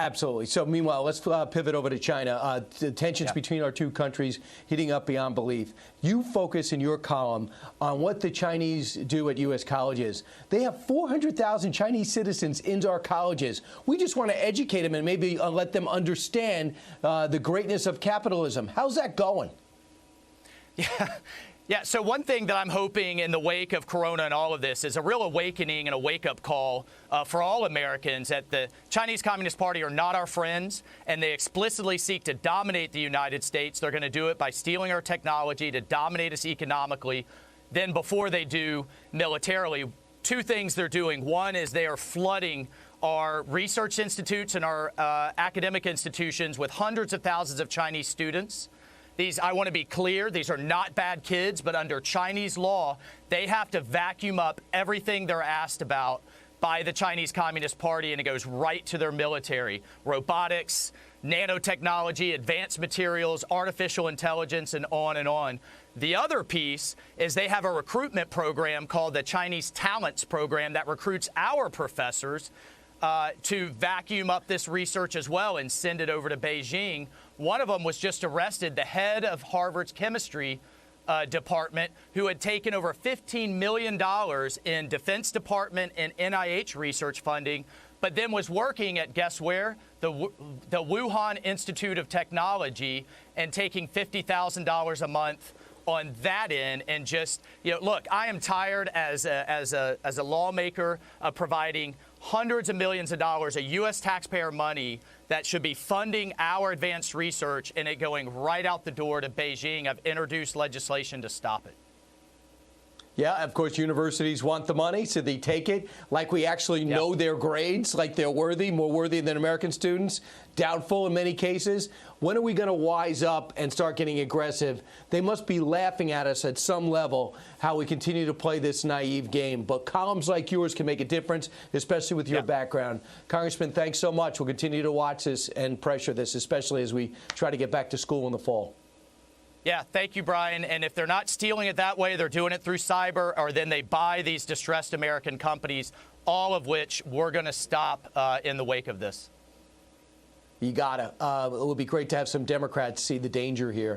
Absolutely. So meanwhile, let's pivot over to China. The tensions between our two countries heating up beyond belief. You focus in your column on what the Chinese do at U.S. colleges. They have 400,000 Chinese citizens in our colleges. We just want to educate them and maybe let them understand the greatness of capitalism. How's that going? Yeah, so one thing that I'm hoping in the wake of Corona and all of this is a real awakening and a wake-up call for all Americans that the Chinese Communist Party are not our friends, and they explicitly seek to dominate the United States. They're going to do it by stealing our technology to dominate us economically. Then before they do militarily, two things they're doing. One is they are flooding our research institutes and our academic institutions with hundreds of thousands of Chinese students. I want to be clear, these are not bad kids, but under Chinese law, they have to vacuum up everything they're asked about by the Chinese Communist Party, and it goes right to their military. Robotics, nanotechnology, advanced materials, artificial intelligence, and on and on. The other piece is they have a recruitment program called the Chinese Talents Program that recruits our professors to vacuum up this research as well and send it over to Beijing. One of them was just arrested, the head of Harvard's chemistry department, who had taken over $15 million in Defense Department and NIH research funding, but then was working at, guess where? The Wuhan Institute of Technology, and taking $50,000 a month on that end. And just, look, I am tired as a lawmaker of providing hundreds of millions of dollars of U.S. taxpayer money that should be funding our advanced research, and it going right out the door to Beijing. I've introduced legislation to stop it. Yeah, of course, universities want the money, so they take it. Like we actually know their grades, like they're worthy, more worthy than American students. Doubtful in many cases. When are we going to wise up and start getting aggressive? They must be laughing at us at some level, how we continue to play this naive game. But columns like yours can make a difference, especially with your background. Congressman, thanks so much. We'll continue to watch this and pressure this, especially as we try to get back to school in the fall. Yeah, thank you, Brian. And if they're not stealing it that way, they're doing it through cyber, or then they buy these distressed American companies, all of which we're going to stop in the wake of this. You got to. It would be great to have some Democrats see the danger here.